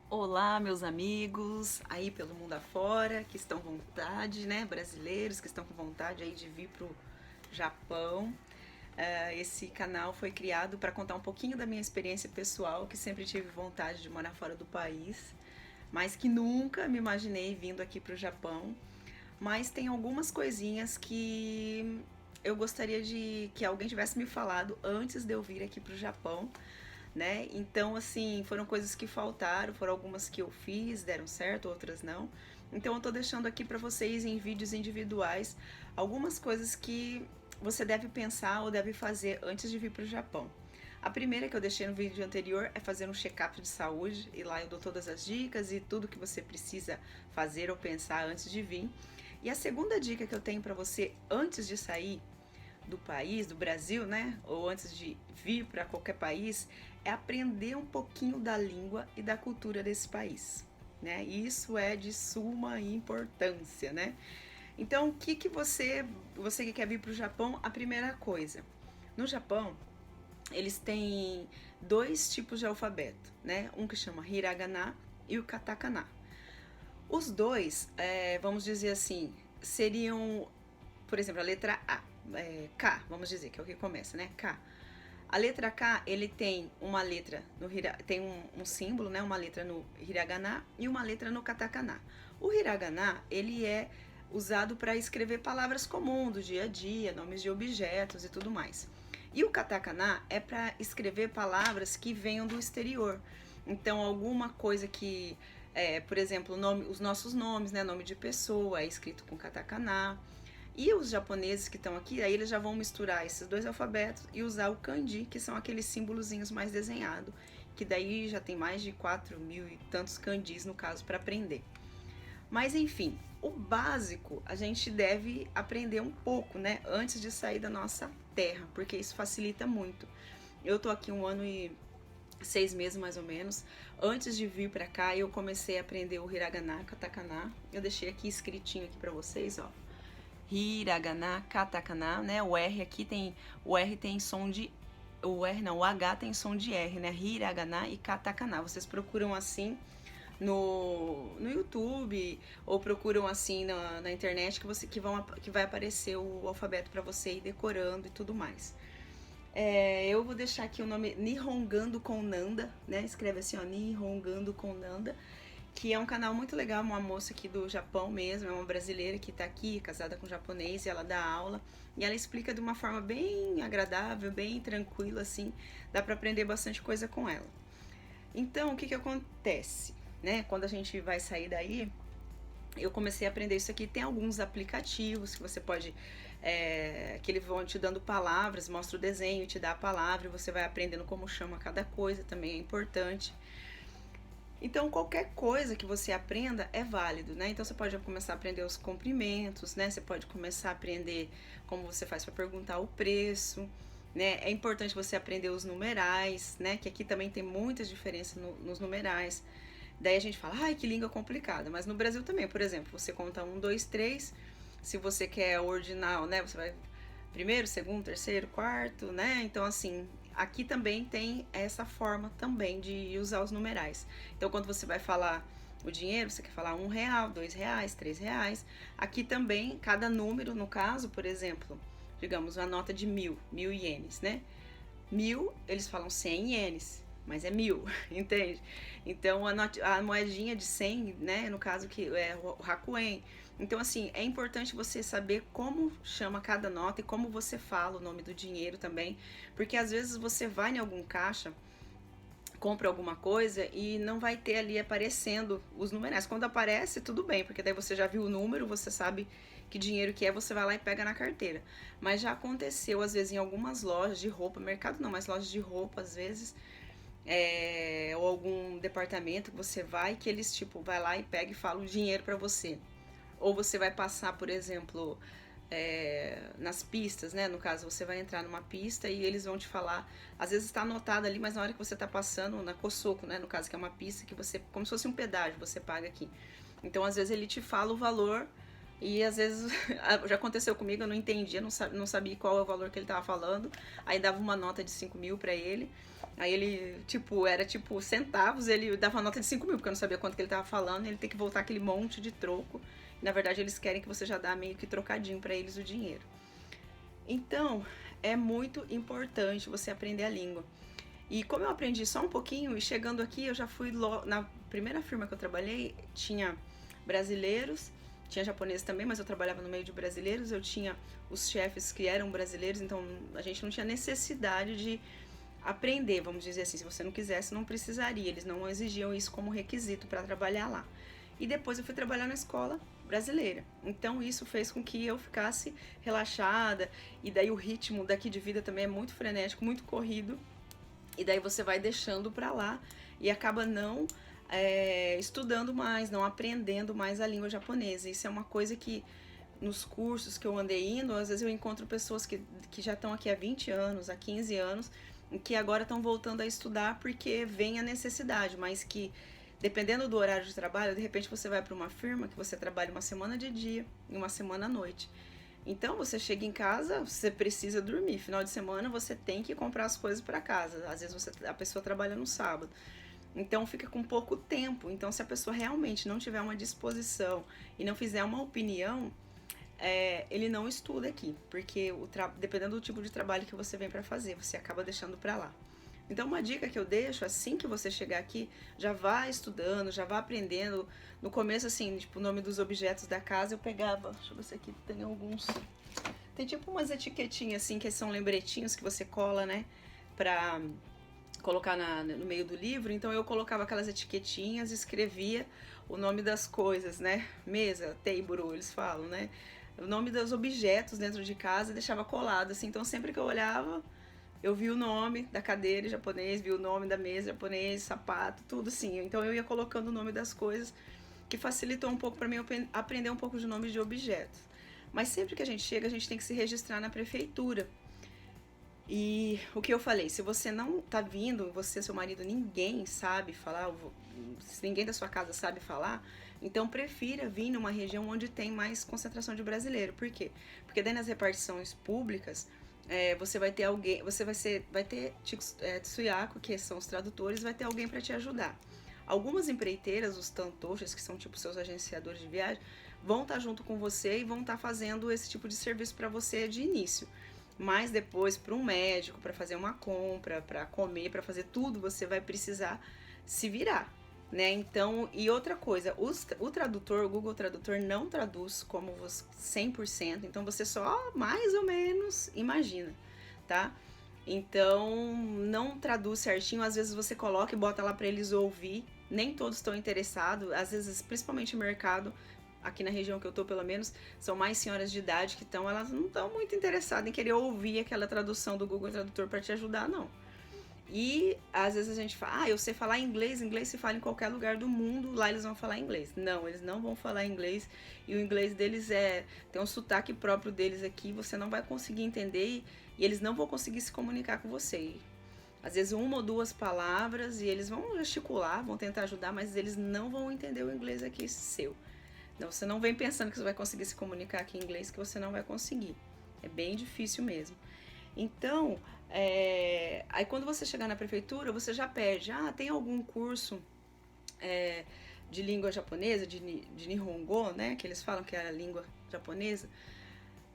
Olá, meus amigos aí pelo mundo afora, que estão com vontade, né? Brasileiros que estão com vontade aí de vir pro Japão. Esse canal foi criado para contar um pouquinho da minha experiência pessoal, que sempre tive vontade de morar fora do país, mas que nunca me imaginei vindo aqui pro Japão. Mas tem algumas coisinhas que eu gostaria de que alguém tivesse me falado antes de eu vir aqui pro Japão, né? Então, assim, foram coisas que faltaram, foram algumas que eu fiz, deram certo, outras não. Então, eu tô deixando aqui para vocês em vídeos individuais algumas coisas que você deve pensar ou deve fazer antes de vir para o Japão. A primeira que eu deixei no vídeo anterior é fazer um check-up de saúde, e lá eu dou todas as dicas e tudo que você precisa fazer ou pensar antes de vir. E a segunda dica que eu tenho para você antes de sair do país, do Brasil, né? Ou antes de vir para qualquer país, é aprender um pouquinho da língua e da cultura desse país, né? E isso é de suma importância, né? Então, o que você que quer vir para o Japão, a primeira coisa, no Japão eles têm dois tipos de alfabeto, né? Um que chama hiragana e o katakana. Os dois, vamos dizer assim, seriam, por exemplo, a letra A, K, vamos dizer, que é o que começa, né? K. A letra K, ele tem uma letra no tem um símbolo, né? Uma letra no hiragana e uma letra no katakana. O hiragana, ele é usado para escrever palavras comuns do dia a dia, nomes de objetos e tudo mais. E o katakana é para escrever palavras que venham do exterior. Então, alguma coisa que, por exemplo, os nossos nomes, né? Nome de pessoa é escrito com katakana. E os japoneses que estão aqui, aí eles já vão misturar esses dois alfabetos e usar o kanji, que são aqueles símbolozinhos mais desenhados, que daí já tem mais de 4.000 e tantos kanjis no caso para aprender. Mas enfim, o básico a gente deve aprender um pouco, né, antes de sair da nossa terra, porque isso facilita muito. Eu tô aqui 1 ano e 6 meses mais ou menos. Antes de vir para cá, eu comecei a aprender o hiragana, katakana. Eu deixei aqui escritinho aqui para vocês, ó. Hiragana, katakana, né? O R aqui tem, o R tem som de, o R não, o H tem som de R, né? Hiragana e katakana. Vocês procuram assim no YouTube ou procuram assim na internet que vai aparecer o alfabeto para você ir decorando e tudo mais. Eu vou deixar aqui o nome Nihongando com Nanda, né? Escreve assim, ó, Nihongando com Nanda, que é um canal muito legal, uma moça aqui do Japão mesmo, é uma brasileira que tá aqui, casada com um japonês, e ela dá aula, e ela explica de uma forma bem agradável, bem tranquila, assim, dá pra aprender bastante coisa com ela. Então, o que acontece, né, quando a gente vai sair daí, eu comecei a aprender isso aqui. Tem alguns aplicativos que você pode, que eles vão te dando palavras, mostra o desenho, te dá a palavra, e você vai aprendendo como chama cada coisa, também é importante. Então, qualquer coisa que você aprenda é válido, né? Então, você pode começar a aprender os comprimentos, né? Você pode começar a aprender como você faz para perguntar o preço, né? É importante você aprender os numerais, né? Que aqui também tem muitas diferenças nos numerais. Daí a gente fala, ai, que língua complicada. Mas no Brasil também, por exemplo, você conta 1, 2, 3. Se você quer ordinal, né? Você vai primeiro, segundo, terceiro, quarto, né? Então, assim, aqui também tem essa forma também de usar os numerais. Então, quando você vai falar o dinheiro, você quer falar R$1, R$2, R$3. Aqui também, cada número, no caso, por exemplo, digamos, uma nota de 1.000 ienes, né? 1.000, eles falam 100 ienes, mas é 1.000, entende? Então a moedinha de 100, né, no caso que é o hakuen. Então assim, é importante você saber como chama cada nota e como você fala o nome do dinheiro também, porque às vezes você vai em algum caixa, compra alguma coisa e não vai ter ali aparecendo os numerais. Quando aparece, tudo bem, porque daí você já viu o número, você sabe que dinheiro que é, você vai lá e pega na carteira. Mas já aconteceu, às vezes, em algumas lojas de roupa, mercado não, mas lojas de roupa, às vezes, ou algum departamento que você vai, que eles, tipo, vai lá e pega e fala o dinheiro pra você. Ou você vai passar, por exemplo, nas pistas, né? No caso, você vai entrar numa pista e eles vão te falar, às vezes está anotado ali, mas na hora que você está passando na Cosoco, né? No caso, que é uma pista que você, como se fosse um pedágio, você paga aqui. Então, às vezes ele te fala o valor e às vezes já aconteceu comigo, eu não entendia, não sabia qual é o valor que ele estava falando. Aí dava uma nota de 5.000 para ele Aí ele, tipo, era tipo centavos, ele dava uma nota de 5 mil, porque eu não sabia quanto que ele tava falando, e ele tem que voltar aquele monte de troco. E, na verdade, eles querem que você já dá meio que trocadinho para eles o dinheiro. Então, é muito importante você aprender a língua. E como eu aprendi só um pouquinho, e chegando aqui, eu já fui na primeira firma que eu trabalhei, tinha brasileiros, tinha japoneses também, mas eu trabalhava no meio de brasileiros, eu tinha os chefes que eram brasileiros, então a gente não tinha necessidade de aprender, vamos dizer assim, se você não quisesse, não precisaria, eles não exigiam isso como requisito para trabalhar lá. E depois eu fui trabalhar na escola brasileira, então isso fez com que eu ficasse relaxada, e daí o ritmo daqui de vida também é muito frenético, muito corrido, e daí você vai deixando pra lá e acaba não estudando mais, não aprendendo mais a língua japonesa. Isso é uma coisa que nos cursos que eu andei indo, às vezes eu encontro pessoas que já estão aqui há 20 anos, há 15 anos, e que agora estão voltando a estudar porque vem a necessidade, mas que dependendo do horário de trabalho, de repente você vai para uma firma que você trabalha uma semana de dia e uma semana à noite. Então você chega em casa, você precisa dormir. Final de semana você tem que comprar as coisas para casa. Às vezes a pessoa trabalha no sábado. Então fica com pouco tempo. Então se a pessoa realmente não tiver uma disposição e não fizer uma opinião, ele não estuda aqui, porque dependendo do tipo de trabalho que você vem para fazer, você acaba deixando para lá. Então uma dica que eu deixo, assim que você chegar aqui, já vá estudando, já vá aprendendo. No começo, assim, tipo, o nome dos objetos da casa eu pegava, deixa eu ver se aqui tem alguns. Tem tipo umas etiquetinhas assim, que são lembretinhos que você cola, né, pra colocar no meio do livro. Então eu colocava aquelas etiquetinhas, escrevia o nome das coisas, né, mesa, table, eles falam, né, o nome dos objetos dentro de casa e deixava colado, assim. Então sempre que eu olhava, eu vi o nome da cadeira em japonês, vi o nome da mesa em japonês, sapato, tudo assim. Então eu ia colocando o nome das coisas, que facilitou um pouco para mim aprender um pouco de nomes de objetos. Mas sempre que a gente chega, a gente tem que se registrar na prefeitura. E o que eu falei, se você não tá vindo, você, seu marido, ninguém sabe falar, se ninguém da sua casa sabe falar, então prefira vir numa região onde tem mais concentração de brasileiro. Por quê? Porque daí nas repartições públicas, você vai ter alguém, vai ter tsuyako, que são os tradutores, vai ter alguém para te ajudar. Algumas empreiteiras, os tantoshis, que são tipo seus agenciadores de viagem, vão estar junto com você e vão estar fazendo esse tipo de serviço para você de início. Mas depois, para um médico, para fazer uma compra, para comer, para fazer tudo, você vai precisar se virar, né? Então, e outra coisa, o tradutor, o Google Tradutor não traduz como 100%, então você só mais ou menos imagina, tá? Então, não traduz certinho, às vezes você coloca e bota lá para eles ouvir, nem todos estão interessados, às vezes, principalmente no mercado, aqui na região que eu tô pelo menos, são mais senhoras de idade que estão, elas não estão muito interessadas em querer ouvir aquela tradução do Google Tradutor para te ajudar, não. E às vezes a gente fala, eu sei falar inglês, inglês se fala em qualquer lugar do mundo, lá eles vão falar inglês. Não, eles não vão falar inglês, e o inglês deles tem um sotaque próprio deles aqui, você não vai conseguir entender e eles não vão conseguir se comunicar com você. Às vezes uma ou duas palavras e eles vão gesticular, vão tentar ajudar, mas eles não vão entender o inglês aqui seu. Então, você não vem pensando que você vai conseguir se comunicar aqui em inglês, que você não vai conseguir. É bem difícil mesmo. Então, aí quando você chegar na prefeitura, você já pede, tem algum curso de língua japonesa, de Nihongo, né, que eles falam que é a língua japonesa.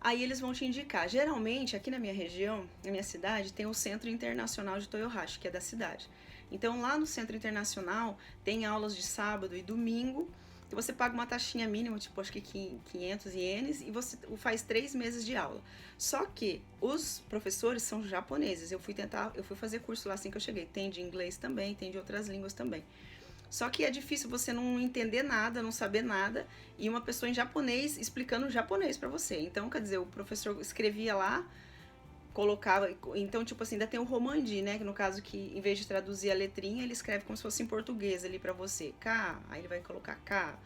Aí eles vão te indicar. Geralmente, aqui na minha região, na minha cidade, tem o Centro Internacional de Toyohashi, que é da cidade. Então, lá no Centro Internacional, tem aulas de sábado e domingo, que você paga uma taxinha mínima, tipo, acho que 500 ienes, e você faz 3 meses de aula. Só que os professores são japoneses. Eu fui fazer curso lá assim que eu cheguei. Tem de inglês também, tem de outras línguas também. Só que é difícil você não entender nada, não saber nada, e uma pessoa em japonês explicando japonês pra você. Então, quer dizer, o professor escrevia lá, colocava, então, tipo assim, ainda tem o romandi, né, que no caso que, em vez de traduzir a letrinha, ele escreve como se fosse em português ali pra você, K, aí ele vai colocar K,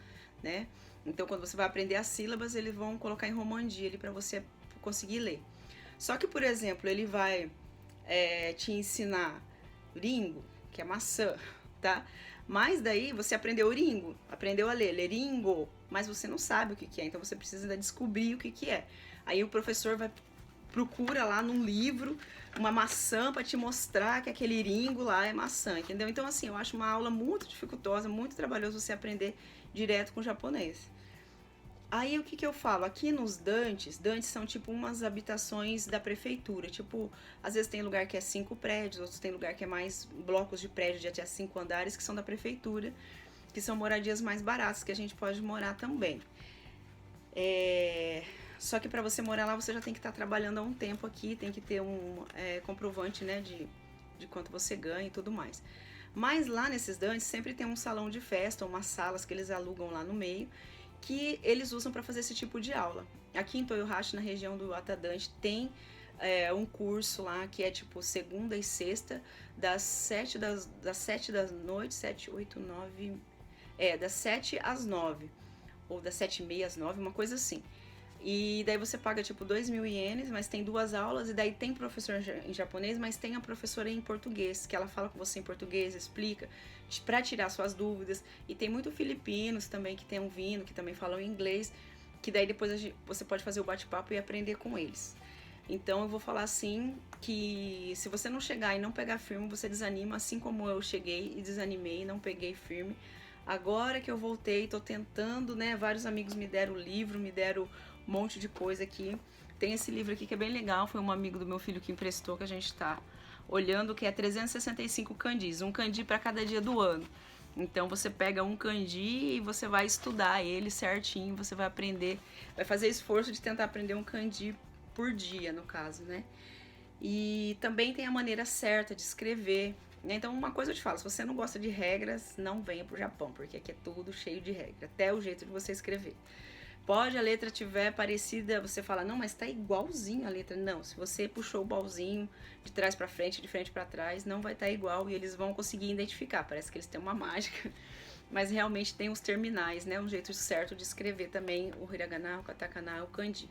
né, então quando você vai aprender as sílabas, eles vão colocar em romandi ali pra você conseguir ler. Só que, por exemplo, ele vai te ensinar ringo, que é maçã, tá, mas daí você aprendeu ringo, aprendeu a ler ringo, mas você não sabe o que é, então você precisa ainda descobrir o que é. Aí o professor vai procura lá num livro uma maçã para te mostrar que aquele iringo lá é maçã, entendeu? Então, assim, eu acho uma aula muito dificultosa, muito trabalhoso você aprender direto com o japonês. Aí o que que eu falo? Aqui nos Dantes são tipo umas habitações da prefeitura. Tipo, às vezes tem lugar que é 5 prédios, outros tem lugar que é mais blocos de prédios de até 5 andares, que são da prefeitura, que são moradias mais baratas, que a gente pode morar também. Só que para você morar lá, você já tem que estar trabalhando há um tempo aqui, tem que ter um comprovante, né, de quanto você ganha e tudo mais. Mas lá nesses Dantes sempre tem um salão de festa, umas salas que eles alugam lá no meio, que eles usam para fazer esse tipo de aula. Aqui em Toyohashi, na região do Atadante, tem um curso lá que é tipo segunda e sexta, das 7 da noite, 7, 8, 9, das 7 às 9, ou das 7h30 às 9, uma coisa assim. E daí você paga tipo 2.000 ienes, mas tem 2 aulas, e daí tem professor em japonês, mas tem a professora em português, que ela fala com você em português, explica, para tirar suas dúvidas. E tem muito filipinos também que tem vindo, que também falam inglês, que daí depois você pode fazer o bate-papo e aprender com eles. Então eu vou falar assim, que se você não chegar e não pegar firme, você desanima, assim como eu cheguei e desanimei, não peguei firme. Agora que eu voltei, tô tentando, né, vários amigos me deram o livro, me deram um monte de coisa aqui. Tem esse livro aqui que é bem legal, foi um amigo do meu filho que emprestou, que a gente tá olhando, que é 365 kanjis, um kanji para cada dia do ano. Então você pega um kanji e você vai estudar ele certinho, você vai aprender, vai fazer esforço de tentar aprender um kanji por dia, no caso, né? E também tem a maneira certa de escrever. Então, uma coisa eu te falo, se você não gosta de regras, não venha pro Japão, porque aqui é tudo cheio de regra, até o jeito de você escrever. Pode a letra tiver parecida, você fala, não, mas tá igualzinho a letra. Não, se você puxou o bolzinho de trás pra frente, de frente pra trás, não vai estar igual e eles vão conseguir identificar. Parece que eles têm uma mágica, mas realmente tem os terminais, né? Um jeito certo de escrever também o hiragana, o katakana, o kanji.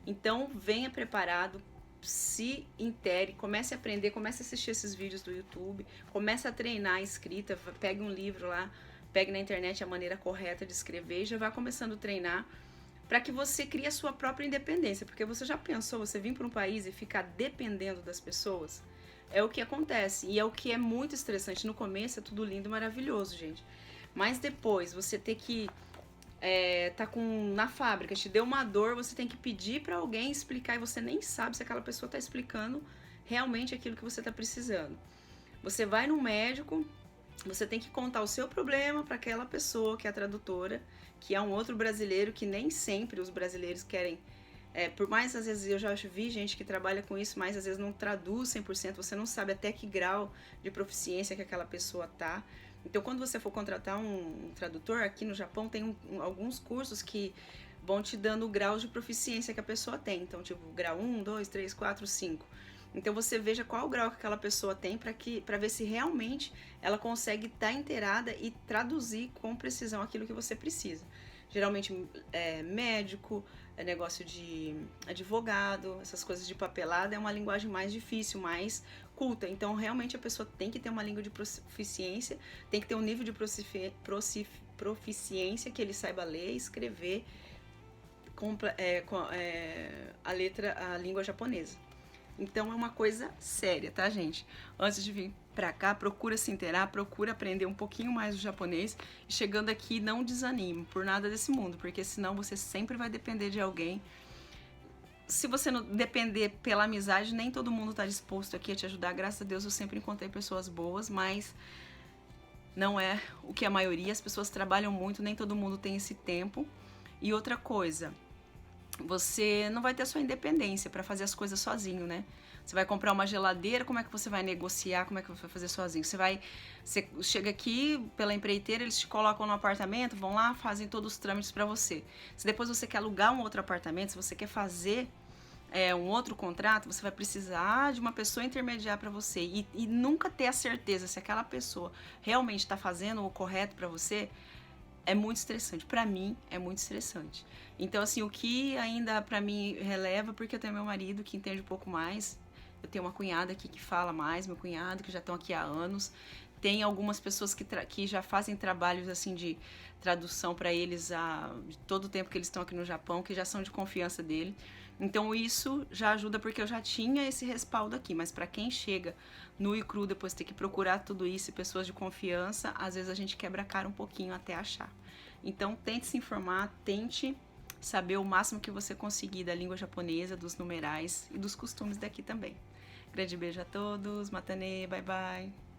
Então, venha preparado, se intere, comece a aprender, comece a assistir esses vídeos do YouTube, comece a treinar a escrita, pegue um livro lá, pegue na internet a maneira correta de escrever e já vá começando a treinar para que você crie a sua própria independência, porque você já pensou, você vir para um país e ficar dependendo das pessoas? É o que acontece e é o que é muito estressante. No começo é tudo lindo, maravilhoso, gente, mas depois você ter que tá na fábrica, te deu uma dor, você tem que pedir para alguém explicar e você nem sabe se aquela pessoa tá explicando realmente aquilo que você tá precisando. Você vai no médico, você tem que contar o seu problema para aquela pessoa que é a tradutora, que é um outro brasileiro, que nem sempre os brasileiros querem, por mais às vezes eu já vi gente que trabalha com isso, mas às vezes não traduz 100%, você não sabe até que grau de proficiência que aquela pessoa tá. Então, quando você for contratar um tradutor, aqui no Japão tem alguns cursos que vão te dando graus de proficiência que a pessoa tem. Então, tipo, grau 1, 2, 3, 4, 5. Então, você veja qual o grau que aquela pessoa tem para ver se realmente ela consegue estar inteirada e traduzir com precisão aquilo que você precisa. Geralmente, médico, negócio de advogado, essas coisas de papelada é uma linguagem mais difícil, mais culta. Então, realmente, a pessoa tem que ter uma língua de proficiência, tem que ter um nível de proficiência que ele saiba ler e escrever a língua japonesa. Então, é uma coisa séria, tá, gente? Antes de vir pra cá, procura se inteirar, procura aprender um pouquinho mais do japonês. E chegando aqui, não desanime por nada desse mundo, porque senão você sempre vai depender de alguém. Se você não depender pela amizade, nem todo mundo tá disposto aqui a te ajudar. Graças a Deus, eu sempre encontrei pessoas boas, mas não é o que a maioria. As pessoas trabalham muito, nem todo mundo tem esse tempo. E outra coisa, você não vai ter a sua independência para fazer as coisas sozinho, né? Você vai comprar uma geladeira, como é que você vai negociar, como é que você vai fazer sozinho? Você chega aqui pela empreiteira, eles te colocam no apartamento, vão lá, fazem todos os trâmites para você. Se depois você quer alugar um outro apartamento, se você quer fazer um outro contrato, você vai precisar de uma pessoa intermediar para você e nunca ter a certeza se aquela pessoa realmente está fazendo o correto para você. É muito estressante. Pra mim, é muito estressante. Então, assim, o que ainda pra mim releva, porque eu tenho meu marido que entende um pouco mais. Eu tenho uma cunhada aqui que fala mais, meu cunhado, que já estão aqui há anos. Tem algumas pessoas que já fazem trabalhos, assim, de tradução pra eles de todo o tempo que eles estão aqui no Japão, que já são de confiança dele. Então isso já ajuda porque eu já tinha esse respaldo aqui, mas para quem chega nu e cru depois ter que procurar tudo isso e pessoas de confiança, às vezes a gente quebra a cara um pouquinho até achar. Então tente se informar, tente saber o máximo que você conseguir da língua japonesa, dos numerais e dos costumes daqui também. Grande beijo a todos, Matane, bye bye!